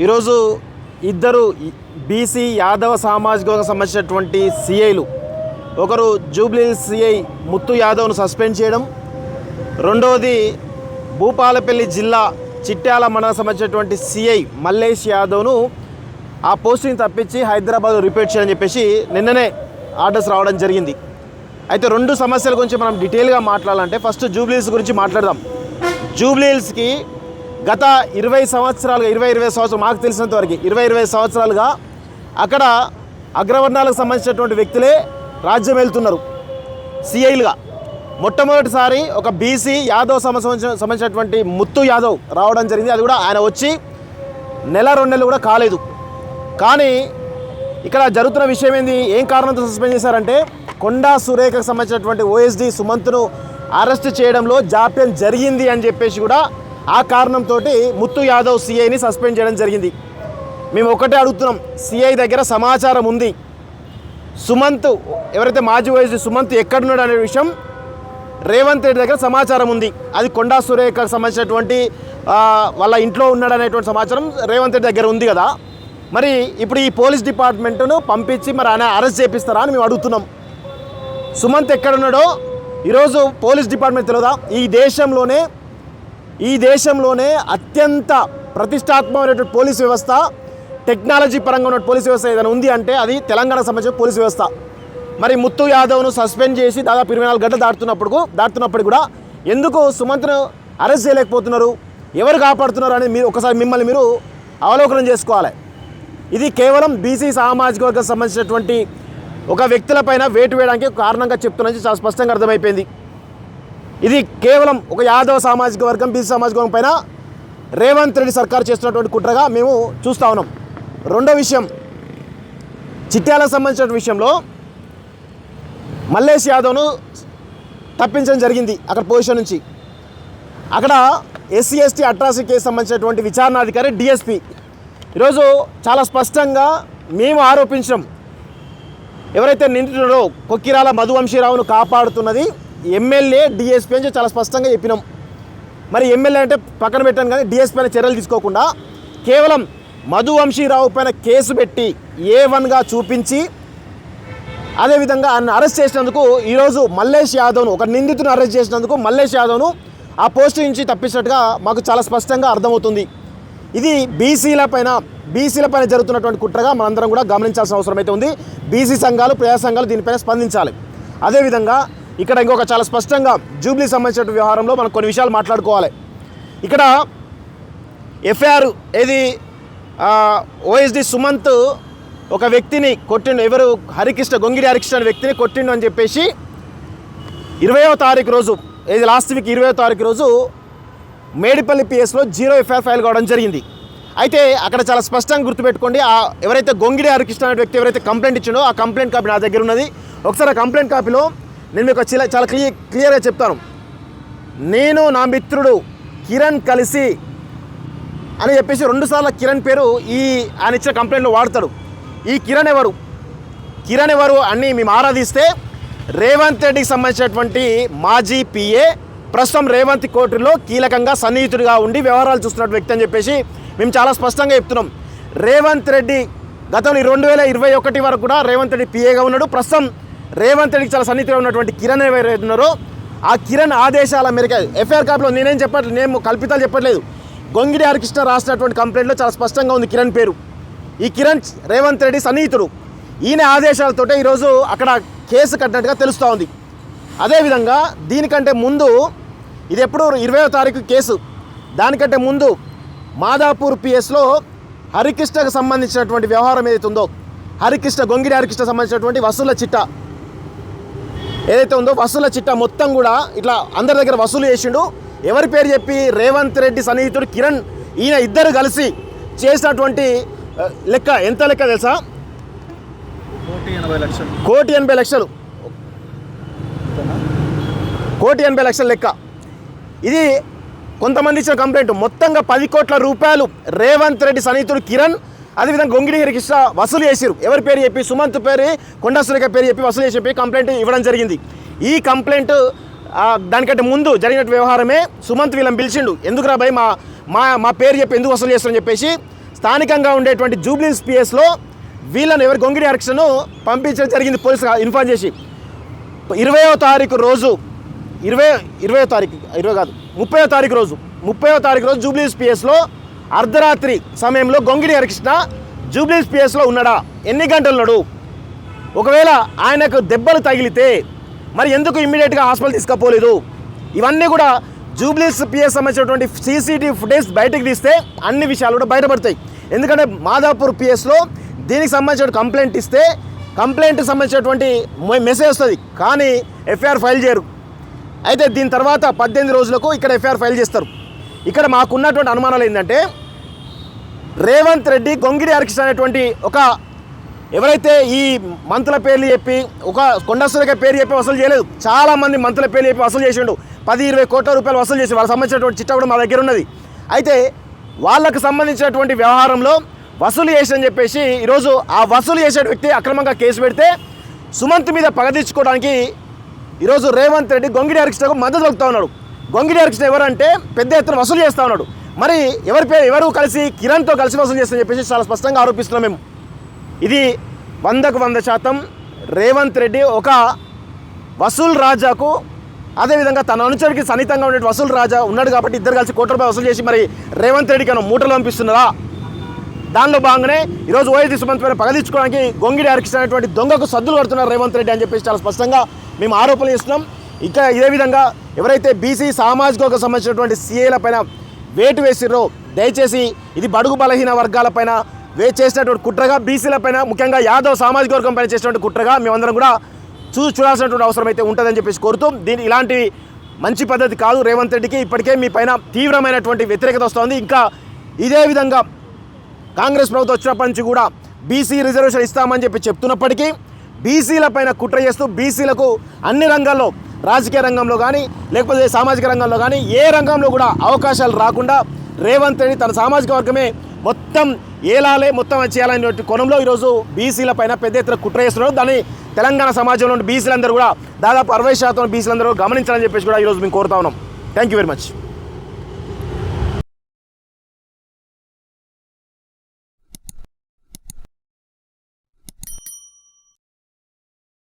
ఈరోజు ఇద్దరు బీసీ యాదవ సామాజిక వర్గం సంబంధించినటువంటి సిఐలు, ఒకరు జూబ్లీహిల్స్ సిఐ ముత్తు యాదవ్ను సస్పెండ్ చేయడం, రెండవది భూపాలపల్లి జిల్లా చిట్యాల మండలం సంబంధించినటువంటి సిఐ మల్లేష్ యాదవ్ను ఆ పోస్టింగ్ తప్పించి హైదరాబాద్ రిపీట్ చేయని చెప్పేసి నిన్ననే ఆర్డర్స్ రావడం జరిగింది. అయితే రెండు సమస్యల గురించి మనం డీటెయిల్గా మాట్లాడాలంటే ఫస్ట్ జూబ్లీహిల్స్ గురించి మాట్లాడదాం. జూబ్లీహిల్స్కి గత 20 సంవత్సరాలు మాకు తెలిసినంత వరకు 20 సంవత్సరాలుగా అక్కడ అగ్రవర్ణాలకు సంబంధించినటువంటి వ్యక్తులే రాజ్యం వెళ్తున్నారు సిఐలుగా. మొట్టమొదటిసారి ఒక బీసీ యాదవ్ సంబంధించినటువంటి ముత్తు యాదవ్ రావడం జరిగింది. అది కూడా ఆయన వచ్చి నెల 2 నెలలు కూడా కాలేదు. కానీ ఇక్కడ జరుగుతున్న విషయం ఏంది, ఏం కారణంతో సస్పెండ్ చేశారంటే కొండా సురేఖకు సంబంధించినటువంటి ఓఎస్డి సుమంత్ను అరెస్ట్ చేయడంలో జాప్యం జరిగింది అని చెప్పేసి కూడా ఆ కారణంతో ముత్తు యాదవ్ సిఐని సస్పెండ్ చేయడం జరిగింది. మేము ఒకటే అడుగుతున్నాం, సిఐ దగ్గర సమాచారం ఉంది, సుమంత్ ఎవరైతే మాజీ ఓఎస్డి సుమంత్ ఎక్కడున్నాడు అనే విషయం రేవంత్ రెడ్డి దగ్గర సమాచారం ఉంది. అది కొండా సురేఖకు సంబంధించినటువంటి వాళ్ళ ఇంట్లో ఉన్నాడు అనేటువంటి సమాచారం రేవంత్ రెడ్డి దగ్గర ఉంది కదా. మరి ఇప్పుడు ఈ పోలీస్ డిపార్ట్మెంట్ను పంపించి మరి ఆయన అరెస్ట్ చేపిస్తారా అని మేము అడుగుతున్నాం. సుమంత్ ఎక్కడున్నాడో ఈరోజు పోలీస్ డిపార్ట్మెంట్ తెలియదా? ఈ దేశంలోనే అత్యంత ప్రతిష్టాత్మకమైనటువంటి పోలీస్ వ్యవస్థ, టెక్నాలజీ పరంగా ఉన్న పోలీస్ వ్యవస్థ ఏదైనా ఉంది అంటే అది తెలంగాణకు సంబంధించిన పోలీస్ వ్యవస్థ. మరి ముత్తు యాదవ్ను సస్పెండ్ చేసి దాదాపు 24 గంటలు దాటుతున్నప్పుడు కూడా ఎందుకు సుమంత్ను అరెస్ట్ చేయలేకపోతున్నారు, ఎవరు కాపాడుతున్నారు అని మీరు ఒకసారి మిమ్మల్ని మీరు అవలోకనం చేసుకోవాలి. ఇది కేవలం బీసీ సామాజిక వర్గం సంబంధించినటువంటి ఒక వ్యక్తులపైన వేటు వేయడానికి కారణంగా చెప్తున్నది చాలా స్పష్టంగా అర్థమైపోయింది. ఇది కేవలం ఒక యాదవ సామాజిక వర్గం, బీసీ సామాజిక వర్గం పైన రేవంత్ రెడ్డి సర్కారు చేస్తున్నటువంటి కుట్రగా మేము చూస్తూ ఉన్నాం. రెండో విషయం, చిట్యాలకు సంబంధించిన విషయంలో మల్లేష్ యాదవ్ను తప్పించడం జరిగింది అక్కడ పొజిషన్ నుంచి. అక్కడ ఎస్సీ ఎస్టీ అట్రాసిటీ కేసు సంబంధించినటువంటి విచారణాధికారి డిఎస్పీ ఈరోజు చాలా స్పష్టంగా మేము ఆరోపించడం, ఎవరైతే నిందితుడో కొక్కిరాల మధువంశీరావును కాపాడుతున్నది ఎమ్మెల్యే డిఎస్పీ అని చాలా స్పష్టంగా చెప్పినాం. మరి ఎమ్మెల్యే అంటే పక్కన పెట్టాను, కానీ డిఎస్పీ పైన చర్యలు తీసుకోకుండా కేవలం మధువంశీరావు పైన కేసు పెట్టి A1గా చూపించి అదేవిధంగా ఆయన అరెస్ట్ చేసినందుకు ఈరోజు మల్లేష్ యాదవ్ను, ఒక నిందితుని అరెస్ట్ చేసినందుకు మల్లేష్ యాదవ్ను ఆ పోస్టు నుంచి తప్పించినట్టుగా మాకు చాలా స్పష్టంగా అర్థమవుతుంది. ఇది బీసీల పైన జరుగుతున్నటువంటి కుట్రగా మనందరం కూడా గమనించాల్సిన అవసరం అయితే ఉంది. బీసీ సంఘాలు, ప్రజా సంఘాలు దీనిపైన స్పందించాలి. అదేవిధంగా ఇక్కడ ఇంకొక చాలా స్పష్టంగా జూబ్లీ సంబంధించిన వ్యవహారంలో మనం కొన్ని విషయాలు మాట్లాడుకోవాలి. ఇక్కడ ఎఫ్ఐఆర్ ఏది ఓఎస్డి సుమంత్ ఒక వ్యక్తిని కొట్టిండు, ఎవరు గొంగిడి హరికృష్ణ అనే వ్యక్తిని కొట్టిండు అని చెప్పేసి 20వ తారీఖు రోజు, ఏది లాస్ట్ వీక్ 20వ తారీఖు రోజు మేడిపల్లి పిఎస్లో 0 ఎఫ్ఐఆర్ ఫైల్ కావడం జరిగింది. అయితే అక్కడ చాలా స్పష్టంగా గుర్తుపెట్టుకోండి, ఎవరైతే గొంగిడి హరికృష్ణ అనే వ్యక్తి ఎవరైతే కంప్లైంట్ ఇచ్చిండో ఆ కంప్లైంట్ కాపీ నా దగ్గర ఉన్నది. ఒకసారి ఆ కంప్లైంట్ కాపీలో నేను మీకు చాలా క్లియర్గా చెప్తాను. నేను నా మిత్రుడు కిరణ్ కలిసి అని చెప్పేసి 2 సార్లు కిరణ్ పేరు ఆయన ఇచ్చిన కంప్లైంట్లో వాడతాడు. ఈ కిరణ్ ఎవరు అని మేము ఆరాధిస్తే రేవంత్ రెడ్డికి సంబంధించినటువంటి మాజీ పిఏ, ప్రస్తుతం రేవంత్ కోర్టులో కీలకంగా సన్నిహితుడిగా ఉండి వ్యవహారాలు చూస్తున్న వ్యక్తి అని చెప్పేసి మేము చాలా స్పష్టంగా చెప్తున్నాం. రేవంత్ రెడ్డి గతంలో 2021 వరకు కూడా రేవంత్ రెడ్డి పిఏగా ఉన్నాడు. ప్రస్తుతం రేవంత్ రెడ్డికి చాలా సన్నిహితుగా ఉన్నటువంటి కిరణ్ ఎవరైతే ఉన్నారో ఆ కిరణ్ ఆదేశాల మేరకు ఎఫ్ఐఆర్ కాపీలో నేను కల్పితాలు చెప్పట్లేదు, గొంగిడి హరికృష్ణ రాసినటువంటి కంప్లైంట్లో చాలా స్పష్టంగా ఉంది కిరణ్ పేరు. ఈ కిరణ్ రేవంత్ రెడ్డి సన్నిహితుడు. ఈయన ఆదేశాలతోటే ఈరోజు అక్కడ కేసు కట్టినట్టుగా తెలుస్తూ ఉంది. అదేవిధంగా దీనికంటే ముందు, ఇది ఎప్పుడు 20వ తారీఖు కేసు, దానికంటే ముందు మాదాపూర్ పిఎస్లో హరికృష్ణకు సంబంధించినటువంటి వ్యవహారం ఏదైతే ఉందో, గొంగిడి హరికృష్ణ సంబంధించినటువంటి వసూళ్ల చిట్టా ఏదైతే ఉందో, వసూళ్ల చిట్టా మొత్తం కూడా ఇట్లా అందరి దగ్గర వసూలు చేసిండు. ఎవరి పేరు చెప్పి? రేవంత్ రెడ్డి సన్నిహితుడు కిరణ్, ఈయన ఇద్దరు కలిసి చేసినటువంటి లెక్క ఎంత లెక్క తెలుసా? 1,80,00,000 1,80,00,000 లెక్క. ఇది కొంతమంది ఇచ్చిన కంప్లైంట్. మొత్తంగా 10 కోట్ల రూపాయలు రేవంత్ రెడ్డి సన్నిహితుడు కిరణ్, అదేవిధంగా గొంగిడి హరికృష్ణ వసూలు చేశారు. ఎవరి పేరు చెప్పి? సుమంత్ పేరు, కొండా సురేఖ పేరు చెప్పి వసూలు చేసి కంప్లైంట్ ఇవ్వడం జరిగింది. ఈ కంప్లైంట్ దానికంటే ముందు జరిగినట్టు వ్యవహారమే సుమంత్ వీళ్ళని పిలిచిండు. ఎందుకురా భయ్ మా పేరు చెప్పి ఎందుకు వసూలు చేస్తారని చెప్పేసి స్థానికంగా ఉండేటువంటి జూబ్లీహిల్స్ పిఎస్లో వీళ్ళను ఎవరి గొంగిడి హరికృష్ణను పంపించడం జరిగింది పోలీసు ఇన్ఫార్మ్ చేసి 20వ తారీఖు రోజు 30వ తారీఖు రోజు జూబ్లీహిల్స్ పిఎస్లో అర్ధరాత్రి సమయంలో గొంగిడి హరికృష్ణ జూబ్లీహిల్స్ పిఎస్లో ఉన్నాడా? ఎన్ని గంటలు ఉన్నాడు? ఒకవేళ ఆయనకు దెబ్బలు తగిలితే మరి ఎందుకు ఇమ్మీడియట్గా హాస్పిటల్ తీసుకుపోలేదు? ఇవన్నీ కూడా జూబ్లీహిల్స్ పిఎస్ సంబంధించినటువంటి సీసీటీవీ ఫుటేజ్ బయటకు తీస్తే అన్ని విషయాలు కూడా బయటపడతాయి. ఎందుకంటే మాదాపూర్ పిఎస్లో దీనికి సంబంధించిన కంప్లైంట్ ఇస్తే కంప్లైంట్కి సంబంధించినటువంటి మెసేజ్ వస్తుంది, కానీ ఎఫ్ఐఆర్ ఫైల్ చేయరు. అయితే దీని తర్వాత 18 రోజులకు ఇక్కడ ఎఫ్ఐఆర్ ఫైల్ చేస్తారు. ఇక్కడ మాకున్నటువంటి అనుమానాలు ఏంటంటే రేవంత్ రెడ్డి గొంగిడి హరికృష్ణ అనేటువంటి ఒక ఎవరైతే ఈ మంత్రుల పేర్లు చెప్పి ఒక కొండా సురేఖ పేరు చెప్పి వసూలు చేయలేదు, చాలామంది మంత్రుల పేర్లు చెప్పి వసూలు చేసిండు. 10-20 కోట్ల రూపాయలు వసూలు చేసి వాళ్ళకి సంబంధించినటువంటి చిట్టా కూడా మా దగ్గర ఉన్నది. అయితే వాళ్ళకు సంబంధించినటువంటి వ్యవహారంలో వసూలు చేసి చెప్పేసి ఈరోజు ఆ వసూలు చేసే వ్యక్తి అక్రమంగా కేసు పెడితే సుమంత్ మీద పగ తీర్చుకోవడానికి ఈరోజు రేవంత్ రెడ్డి గొంగిడి హరికృష్ణకు మద్దతు దొరుకుతూ ఉన్నాడు. గొంగిడి హరికృష్ణ ఎవరంటే పెద్ద ఎత్తున వసూలు చేస్తూ ఉన్నాడు. మరి ఎవరు కలిసి కిరణ్తో కలిసి వసూలు చేస్తారని చెప్పేసి చాలా స్పష్టంగా ఆరోపిస్తున్నాం మేము. ఇది 100% రేవంత్ రెడ్డి ఒక వసూల్ రాజాకు, అదేవిధంగా తన అనుచరుడికి సన్నిహితంగా ఉండే వసూల్ రాజా ఉన్నాడు కాబట్టి ఇద్దరు కలిసి కోట్ల రూపాయలు వసూలు చేసి మరి రేవంత్ రెడ్డికి మూటలు పంపిస్తున్నారా? దానిలో భాగంగానే ఈరోజు ఓఎస్డీ సుమంత్ పైన పగదీర్చుకోవడానికి గొంగిడి హరికృష్ణ అనేటువంటి దొంగకు సద్దులు కడుతున్నారు రేవంత్ రెడ్డి అని చెప్పేసి చాలా స్పష్టంగా మేము ఆరోపణలు చేస్తున్నాం. ఇంకా ఇదే విధంగా ఎవరైతే బీసీ సామాజిక వర్గం సంబంధించినటువంటి సీఏల పైన వేటు వేసిర్రో దయచేసి ఇది బడుగు బలహీన వర్గాల పైన చేసినటువంటి కుట్రగా, బీసీల పైన ముఖ్యంగా యాదవ్ సామాజిక వర్గం పైన చేసినటువంటి కుట్రగా మేమందరం కూడా చూడాల్సినటువంటి అవసరం అయితే ఉంటుందని చెప్పేసి కోరుతూ ఇలాంటి మంచి పద్ధతి కాదు రేవంత్ రెడ్డికి. ఇప్పటికే మీ పైన తీవ్రమైనటువంటి వ్యతిరేకత వస్తుంది. ఇంకా ఇదే విధంగా కాంగ్రెస్ ప్రభుత్వం వచ్చినప్పటి నుంచి కూడా బీసీ రిజర్వేషన్ ఇస్తామని చెప్పి చెప్తున్నప్పటికీ బీసీల పైన కుట్ర చేస్తూ బీసీలకు అన్ని రంగాల్లో, రాజకీయ రంగంలో కానీ లేకపోతే సామాజిక రంగంలో కానీ ఏ రంగంలో కూడా అవకాశాలు రాకుండా రేవంత్ రెడ్డి తన సామాజిక వర్గమే మొత్తం ఏలాలే మొత్తం చేయాలనే కోణంలో ఈరోజు బీసీల పైన పెద్ద ఎత్తున కుట్ర చేస్తున్నారు. దాన్ని తెలంగాణ సమాజంలో ఉన్న బీసీలందరూ కూడా దాదాపు 60% బీసీలందరూ గమనించాలని చెప్పేసి కూడా ఈరోజు మేము కోరుతా ఉన్నాం. Thank you very much.